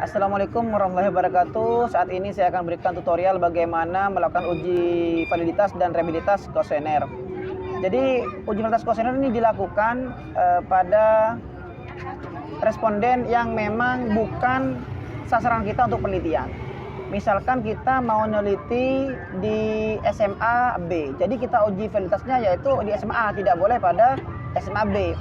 Assalamualaikum warahmatullahi wabarakatuh. Saat ini saya akan berikan tutorial bagaimana melakukan uji validitas dan reliabilitas kuesioner. Jadi uji validitas kuesioner ini dilakukan pada responden yang memang bukan sasaran kita untuk penelitian. Misalkan kita mau meneliti di SMA B, jadi kita uji validitasnya yaitu di SMA A, tidak boleh pada SMA B.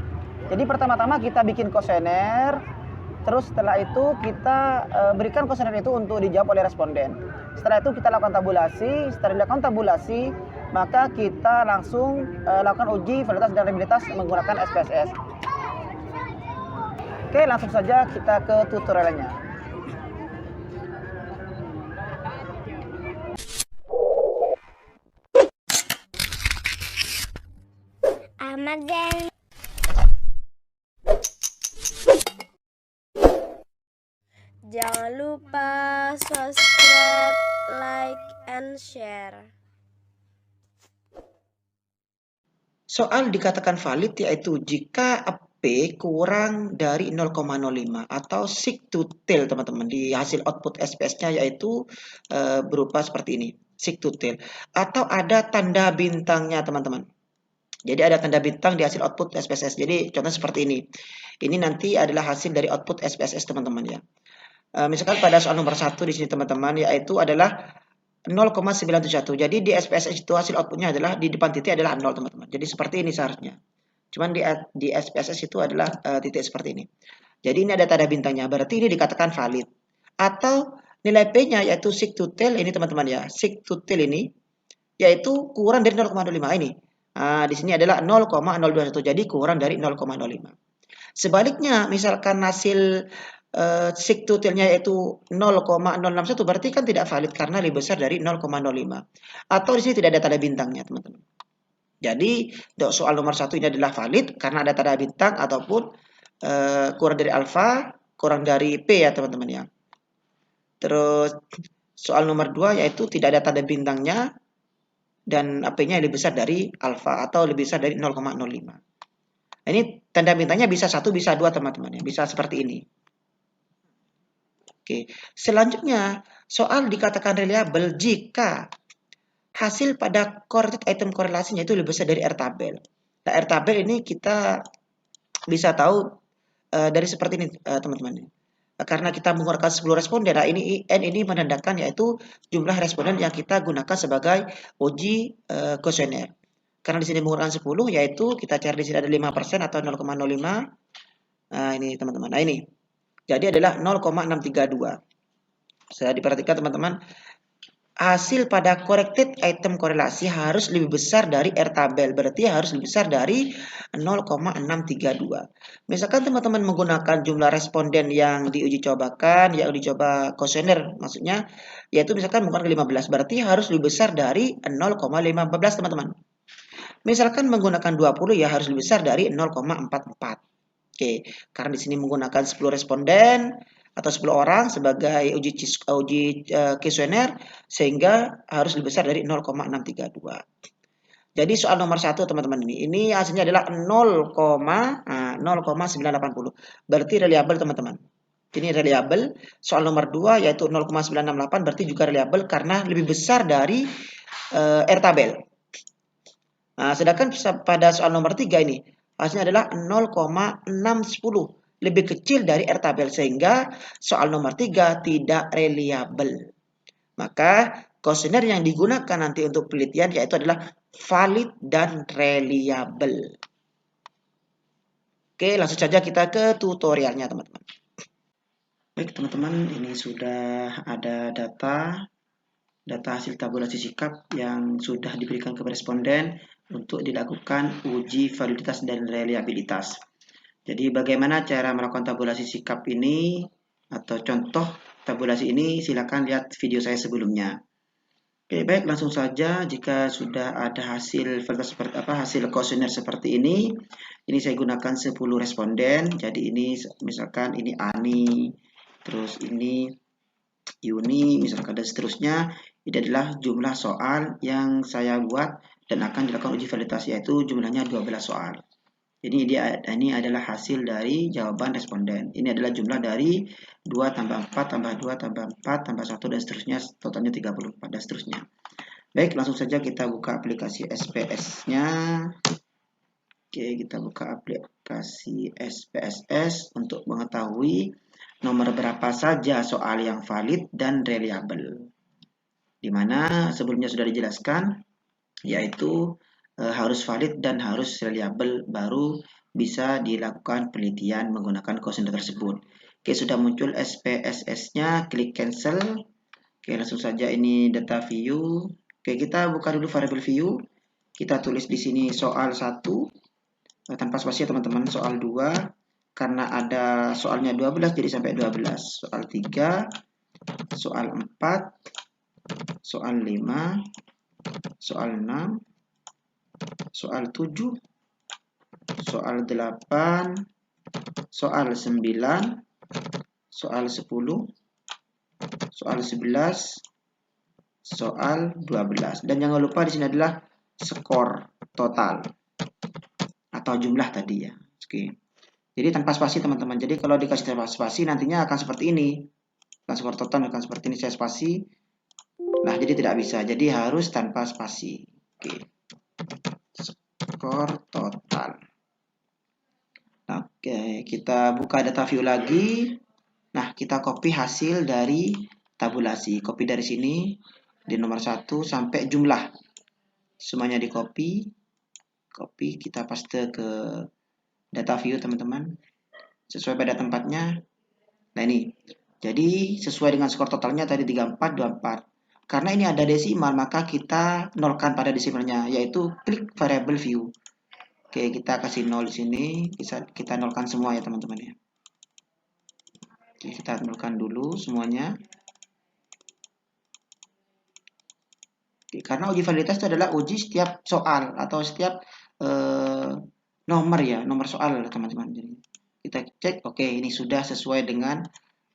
Jadi pertama-tama kita bikin kuesioner, terus setelah itu kita berikan kuesioner itu untuk dijawab oleh responden. Setelah itu kita lakukan tabulasi. Setelah dilakukan tabulasi, maka kita langsung lakukan uji validitas dan reliabilitas menggunakan SPSS. Oke, langsung saja kita ke tutorialnya. Ahmad Zain. Jangan lupa subscribe, like, and share. Soal dikatakan valid yaitu jika P kurang dari 0,05 atau seek to tell teman-teman. Di hasil output SPS-nya yaitu berupa seperti ini, seek to tell, atau ada tanda bintangnya teman-teman. Jadi ada tanda bintang di hasil output SPSS. Jadi contoh seperti ini. Ini nanti adalah hasil dari output SPSS teman-teman ya. Misalkan pada soal nomor 1 di sini teman-teman, yaitu adalah 0,971. Jadi di SPSS itu hasil outputnya adalah di depan titik adalah 0 teman-teman. Jadi seperti ini seharusnya. Cuman di SPSS itu adalah titik seperti ini. Jadi ini ada tanda bintangnya. Berarti ini dikatakan valid. Atau nilai P-nya yaitu seek to tell ini teman-teman ya. Seek to tell ini yaitu kurang dari 0,05 ini. Nah, di sini adalah 0,021. Jadi kurang dari 0,05. Sebaliknya, misalkan hasil seek to tell-nya yaitu 0,061 berarti kan tidak valid karena lebih besar dari 0,05. Atau di sini tidak ada tanda bintangnya, teman-teman. Jadi, soal nomor 1 ini adalah valid karena ada tanda bintang ataupun kurang dari alfa, kurang dari P ya, teman-teman ya. Terus soal nomor 2 yaitu tidak ada tanda bintangnya dan P-nya lebih besar dari alfa atau lebih besar dari 0,05. Ini tanda bintangnya bisa 1, bisa 2 teman-teman ya. Bisa seperti ini. Oke, selanjutnya soal dikatakan reliable jika hasil pada correlated item korelasinya itu lebih besar dari R tabel. Nah, R tabel ini kita bisa tahu dari seperti ini teman-teman. Karena kita menggunakan 10 responden, nah ini N ini menandakan yaitu jumlah responden yang kita gunakan sebagai uji kuesioner. Karena di sini menggunakan 10 yaitu kita cari di sini ada 5% atau 0,05. Nah, ini teman-teman. Nah, ini. Jadi adalah 0,632. Saya diperhatikan teman-teman, hasil pada corrected item korelasi harus lebih besar dari R tabel, berarti harus lebih besar dari 0,632. Misalkan teman-teman menggunakan jumlah responden yang diuji cobakan, yang dicoba kuesioner maksudnya, yaitu misalkan menggunakan 15, berarti harus lebih besar dari 0,15 teman-teman. Misalkan menggunakan 20 ya harus lebih besar dari 0,44. Oke, karena di sini menggunakan 10 responden atau 10 orang sebagai uji kuesioner sehingga harus lebih besar dari 0,632. Jadi soal nomor 1 teman-teman ini hasilnya adalah 0,980. Berarti reliable teman-teman. Ini reliable. Soal nomor 2 yaitu 0,968 berarti juga reliable karena lebih besar dari R tabel. Nah, sedangkan pada soal nomor 3 ini hasilnya adalah 0,610, lebih kecil dari R tabel sehingga soal nomor 3 tidak reliable. Maka kuesioner yang digunakan nanti untuk penelitian yaitu adalah valid dan reliable. Oke, langsung saja kita ke tutorialnya teman-teman. Baik teman-teman, ini sudah ada data hasil tabulasi sikap yang sudah diberikan kepada responden untuk dilakukan uji validitas dan reliabilitas. Jadi bagaimana cara melakukan tabulasi sikap ini atau contoh tabulasi ini silakan lihat video saya sebelumnya. Oke, baik langsung saja jika sudah ada hasil validitas seperti hasil kuesioner seperti ini saya gunakan 10 responden. Jadi ini misalkan ini Ani, terus ini Yuni, misalkan dan seterusnya. Ini adalah jumlah soal yang saya buat dan akan dilakukan uji validasi yaitu jumlahnya 12 soal. Jadi ini adalah hasil dari jawaban responden. Ini adalah jumlah dari 2 tambah 4 tambah 2 tambah 4 tambah 1 dan seterusnya, totalnya 34 dan seterusnya. Baik, langsung saja kita buka aplikasi SPSS-nya. Oke, kita buka aplikasi SPSS untuk mengetahui nomor berapa saja soal yang valid dan reliable. Di mana sebelumnya sudah dijelaskan, yaitu harus valid dan harus reliable baru bisa dilakukan penelitian menggunakan kuesioner tersebut. Oke, sudah muncul SPSS-nya, klik cancel. Oke, langsung saja ini data view. Oke, kita buka dulu variable view. Kita tulis di sini soal 1 tanpa spasi ya teman-teman, soal 2 karena ada soalnya 12 jadi sampai 12. Soal 3, soal 4, soal 5, soal 6, soal 7, soal 8, soal 9, soal 10, soal 11, soal 12. Dan jangan lupa di sini adalah skor total atau jumlah tadi ya. Oke. Jadi tanpa spasi teman-teman. Jadi kalau dikasih tanpa spasi nantinya akan seperti ini. Akan skor total akan seperti ini, saya spasi. Nah, jadi tidak bisa. Jadi harus tanpa spasi. Oke. Skor total. Oke, kita buka data view lagi. Nah, kita copy hasil dari tabulasi. Copy dari sini di nomor 1 sampai jumlah. Semuanya di copy. Copy, kita paste ke data view teman-teman. Sesuai pada tempatnya. Nah, ini. Jadi, sesuai dengan skor totalnya tadi 3424. Karena ini ada desimal, maka kita nolkan pada desimalnya, yaitu klik variable view. Oke, kita kasih 0 di sini, kita nolkan semua ya teman-teman ya. Oke, kita nolkan dulu semuanya. Oke, karena uji validitas itu adalah uji setiap soal atau setiap nomor ya, nomor soal teman-teman. Jadi kita cek, oke ini sudah sesuai dengan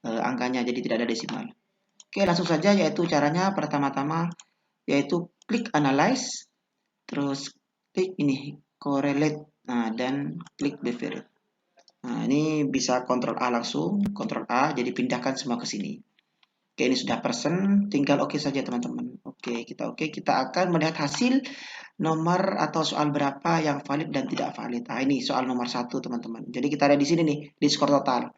angkanya, jadi tidak ada desimal. Oke, langsung saja, yaitu caranya pertama-tama yaitu klik analyze, terus klik ini correlate, nah dan klik divide. Nah, ini bisa Ctrl A langsung, Ctrl A, jadi pindahkan semua ke sini. Oke, ini sudah persen, tinggal oke saja teman-teman. Oke, kita akan melihat hasil nomor atau soal berapa yang valid dan tidak valid. Nah, ini soal nomor 1 teman-teman. Jadi kita ada di sini nih, di skor total.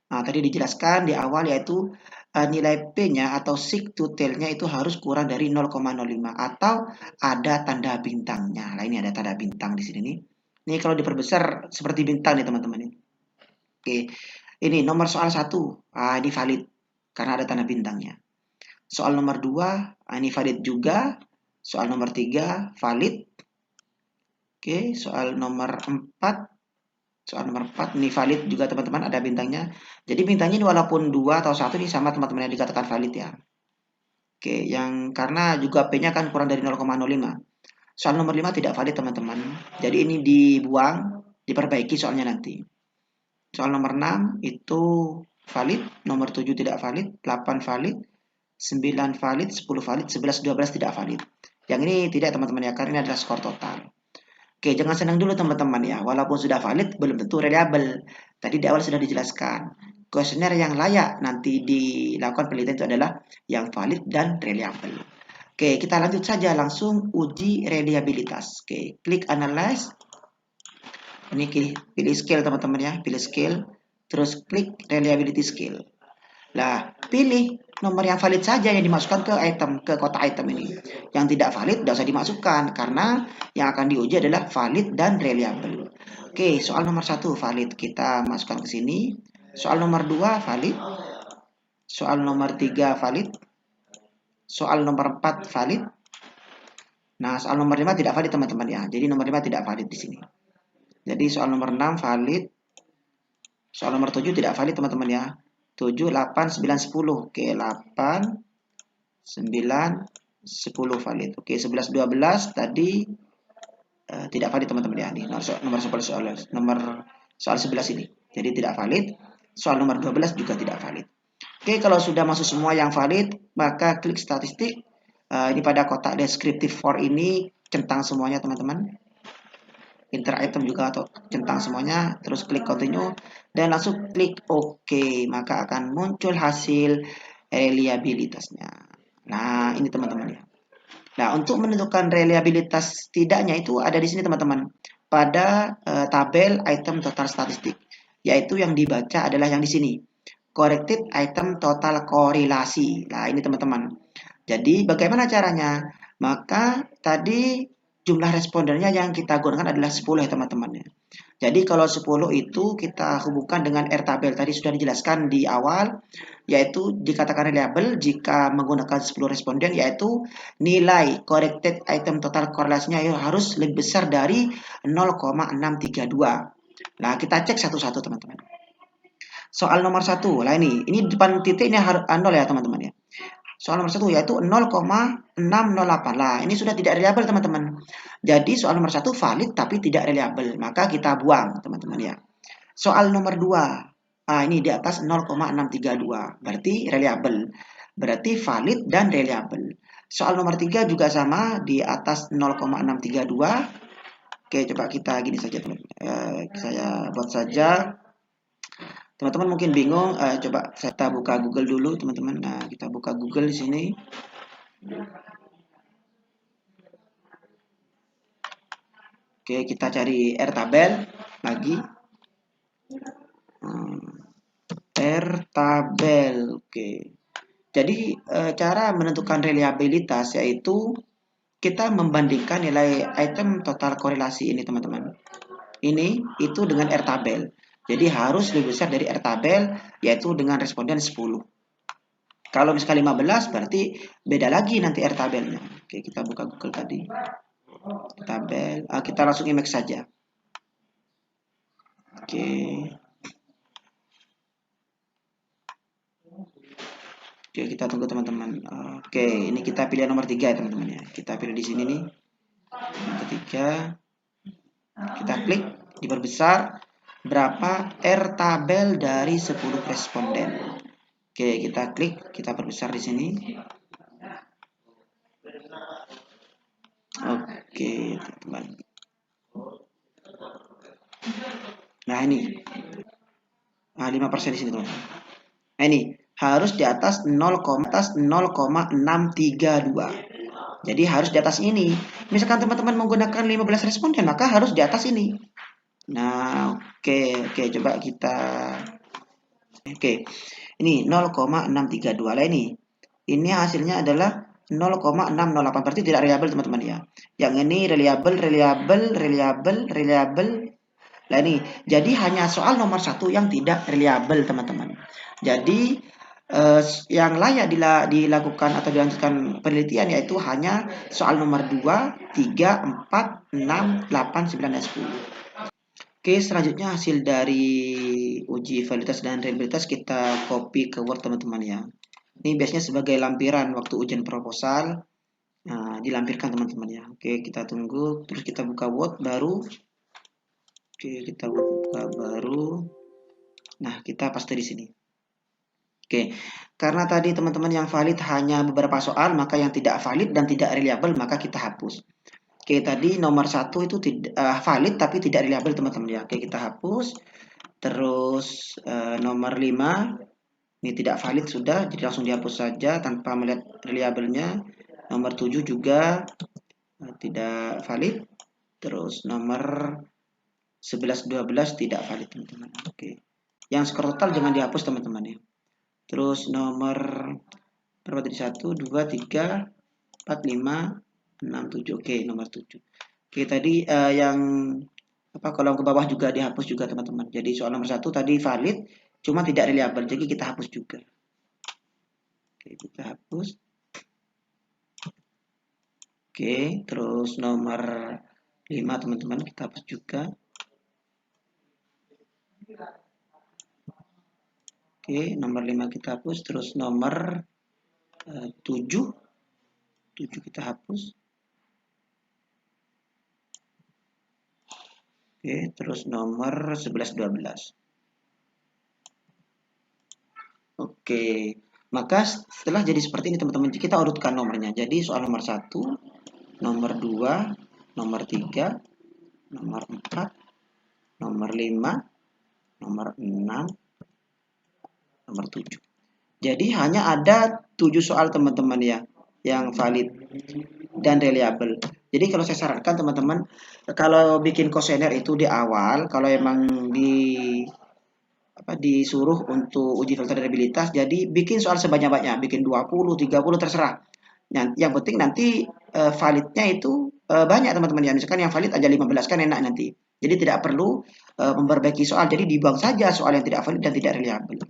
Nah, tadi dijelaskan di awal yaitu nilai P-nya atau sig to tail-nya itu harus kurang dari 0,05 atau ada tanda bintangnya. Nah, ini ada tanda bintang di sini nih. Ini kalau diperbesar seperti bintang nih teman-teman. Oke, ini nomor soal 1. Ini valid karena ada tanda bintangnya. Soal nomor 2, ini valid juga. Soal nomor 3, valid. Oke, soal nomor 4. Soal nomor 4 ini valid juga teman-teman, ada bintangnya. Jadi bintangnya ini walaupun 2 atau 1 ini sama teman-teman yang dikatakan valid ya. Oke, yang karena juga P-nya kan kurang dari 0,05. Soal nomor 5 tidak valid teman-teman. Jadi ini dibuang, diperbaiki soalnya nanti. Soal nomor 6 itu valid, nomor 7 tidak valid, 8 valid, 9 valid, 10 valid, 11, 12 tidak valid. Yang ini tidak teman-teman ya, karena ini adalah skor total. Oke, jangan senang dulu teman-teman ya. Walaupun sudah valid, belum tentu reliable. Tadi di awal sudah dijelaskan. Kuesioner yang layak nanti dilakukan penelitian itu adalah yang valid dan reliable. Oke, kita lanjut saja langsung uji reliabilitas. Oke, klik analyze. Ini pilih scale teman-teman ya. Pilih scale. Terus klik reliability scale. Nah, pilih nomor yang valid saja yang dimasukkan ke item, ke kotak item ini. Yang tidak valid tidak usah dimasukkan karena yang akan diuji adalah valid dan reliable. Oke, soal nomor 1 valid, kita masukkan ke sini. Soal nomor 2 valid. Soal nomor 3 valid. Soal nomor 4 valid. Nah, soal nomor 5 tidak valid teman-teman ya. Jadi nomor 5 tidak valid di sini. Jadi soal nomor 6 valid. Soal nomor 7 tidak valid teman-teman ya. 7, 8, 9, 10. Oke, 8, 9, 10 valid. Oke, 11, 12 tadi tidak valid teman-teman ya. Ini nomor soal 11 ini. Jadi tidak valid. Soal nomor 12 juga tidak valid. Oke, kalau sudah masuk semua yang valid, maka klik statistik. Ini pada kotak descriptive for ini centang semuanya teman-teman. inter item juga atau centang semuanya, terus klik continue dan langsung klik OK, maka akan muncul hasil reliabilitasnya. Nah, ini teman-teman ya. Nah, untuk menentukan reliabilitas tidaknya itu ada di sini teman-teman. Pada tabel item total statistik, yaitu yang dibaca adalah yang di sini. Corrected item total korelasi. Nah, ini teman-teman. Jadi, bagaimana caranya? Maka tadi jumlah respondennya yang kita gunakan adalah 10 ya teman-teman. Jadi kalau 10 itu kita hubungkan dengan R tabel. Tadi sudah dijelaskan di awal, yaitu dikatakan reliable jika menggunakan 10 responden, yaitu nilai corrected item total korelasinya harus lebih besar dari 0,632. Nah, kita cek satu-satu teman-teman. Soal nomor 1, lah ini depan titiknya harus 0 ya teman-teman ya. Soal nomor 1 yaitu 0,608. Lah, ini sudah tidak reliable teman-teman. Jadi soal nomor 1 valid tapi tidak reliable, maka kita buang teman-teman ya. Soal nomor 2, ini di atas 0,632, berarti reliable. Berarti valid dan reliable. Soal nomor 3 juga sama, di atas 0,632. Oke, coba kita gini saja teman-teman. Saya buat saja. Teman-teman mungkin bingung, coba kita buka Google dulu teman-teman. Nah, kita buka Google di sini. Oke, kita cari R tabel lagi. R tabel. Oke. Jadi cara menentukan reliabilitas yaitu kita membandingkan nilai item total korelasi ini teman-teman. Ini itu dengan R tabel. Jadi harus lebih besar dari R tabel, yaitu dengan responden 10. Kalau misalnya 15 berarti beda lagi nanti R tabelnya. Oke, kita buka Google tadi. Tabel, kita langsung image saja. Oke. Oke, kita tunggu teman-teman. Oke, ini kita pilih nomor 3 ya teman-teman ya. Kita pilih di sini nih. Yang ketiga. Kita klik, diperbesar. Berapa R tabel dari 10 responden. Oke, kita klik, kita perbesar di sini. Oke, teman-teman. Nah, ini. Nah, 5% di sini, teman-teman. Nah, ini harus di atas 0,632. Jadi harus di atas ini. Misalkan teman-teman menggunakan 15 responden, maka harus di atas ini. Nah, oke, coba kita. Oke. Ini 0,632 lah ini. Ini hasilnya adalah 0,608, berarti tidak reliable teman-teman ya. Yang ini reliable. Nah ini, jadi hanya soal nomor 1 yang tidak reliable teman-teman. Jadi yang layak dilakukan atau dilanjutkan penelitian yaitu hanya soal nomor 2, 3, 4, 6, 8, 9, dan 10. Oke, selanjutnya hasil dari uji validitas dan reliabilitas kita copy ke Word teman-teman ya. Ini biasanya sebagai lampiran waktu ujian proposal. Nah, dilampirkan teman-teman ya. Oke, kita tunggu. Terus kita buka Word baru. Oke, kita buka baru. Nah, kita paste di sini. Oke, karena tadi teman-teman yang valid hanya beberapa soal, maka yang tidak valid dan tidak reliable maka kita hapus. Oke, tadi nomor 1 itu valid tapi tidak reliable teman-teman ya. Oke, kita hapus. Terus nomor 5 ini tidak valid sudah, jadi langsung dihapus saja tanpa melihat reliable-nya. Nomor 7 juga tidak valid. Terus nomor 11, 12 tidak valid teman-teman. Oke. Yang skor total jangan dihapus teman-teman ya. Terus nomor berapa tadi? 1, 2, 3, 4, 5, 6, 7. Oke, nomor 7. Oke, tadi yang kolom ke bawah juga dihapus juga teman-teman. Jadi soal nomor 1 tadi valid, cuma tidak reliable, jadi kita hapus juga. Oke, kita hapus. Oke, terus nomor 5 teman-teman kita hapus juga. Oke, nomor 5 kita hapus. Terus nomor 7 kita hapus. Oke, terus nomor 11, 12. Oke, maka setelah jadi seperti ini teman-teman, kita urutkan nomornya. Jadi soal nomor 1, nomor 2, nomor 3, nomor 4, nomor 5, nomor 6, nomor 7. Jadi hanya ada 7 soal teman-teman ya yang valid dan reliable. Jadi kalau saya sarankan teman-teman, kalau bikin kuesioner itu di awal, kalau emang disuruh untuk uji filter reliabilitas, jadi bikin soal sebanyak-banyaknya, bikin 20, 30 terserah. Yang penting nanti validnya itu banyak teman-teman ya. Misalkan yang valid aja 15 kan enak nanti. Jadi tidak perlu memperbaiki soal. Jadi dibuang saja soal yang tidak valid dan tidak reliable.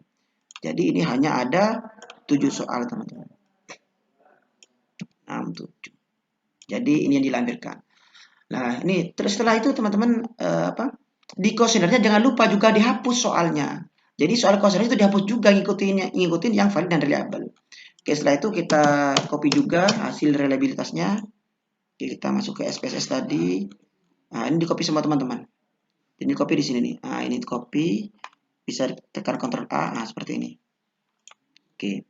Jadi ini hanya ada 7 soal teman-teman. 6, 7. Jadi ini yang dilampirkan. Nah ini terus setelah itu teman-teman di kuesionernya jangan lupa juga dihapus soalnya. Jadi soal kuesioner itu dihapus juga ngikutin yang valid dan reliable. Oke, setelah itu kita copy juga hasil reliabilitasnya. Oke, kita masuk ke SPSS tadi. Nah, ini di copy semua teman-teman. Ini copy di sini nih. Nah, ini copy. Bisa tekan Ctrl A, nah seperti ini. Oke.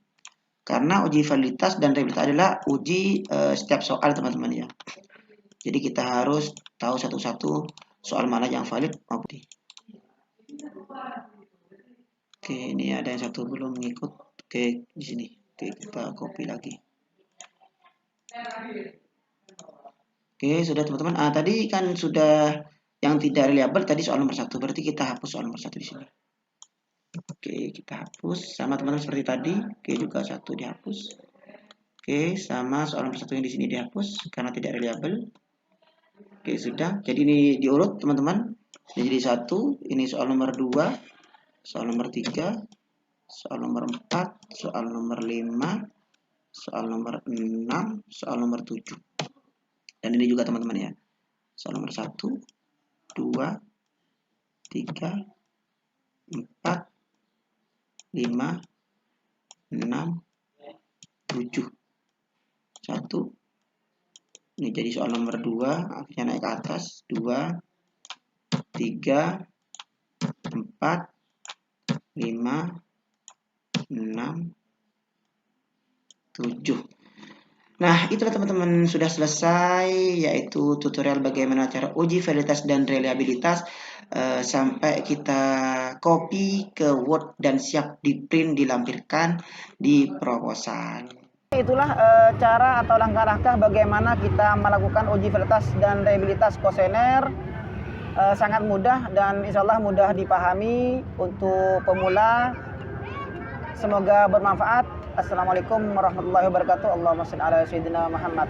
Karena uji validitas dan reliabilitas adalah uji setiap soal teman-teman ya. Jadi kita harus tahu satu-satu soal mana yang valid maupun tidak. Oke, ini ada yang satu belum mengikut. Oke, di sini. Oke, kita copy lagi. Oke, sudah teman-teman. Tadi kan sudah yang tidak reliable tadi soal nomor 1. Berarti kita hapus soal nomor 1 di sini. Oke, kita hapus sama teman-teman seperti tadi. Oke, juga 1 dihapus. Oke, sama soal nomor 1 yang di sini dihapus karena tidak reliable. Oke, sudah. Jadi ini diurut teman-teman. Ini jadi 1, ini soal nomor 2, soal nomor 3, soal nomor 4, soal nomor 5, soal nomor 6, soal nomor 7. Dan ini juga teman-teman ya. Soal nomor 1, 2, 3, 4, 5, 6, 7. 1. Ini jadi soal nomor 2, akhirnya naik ke atas. 2, 3, 4, 5, 6, 7. Nah, itulah teman-teman sudah selesai, yaitu tutorial bagaimana cara uji validitas dan reliabilitas sampai kita copy ke Word dan siap di print dilampirkan di proposal. Itulah cara atau langkah-langkah bagaimana kita melakukan uji validitas dan reliabilitas kuesioner. Sangat mudah dan insya Allah mudah dipahami untuk pemula. Semoga bermanfaat. Assalamualaikum warahmatullahi wabarakatuh. Allahumma shalli ala sayyidina Muhammad.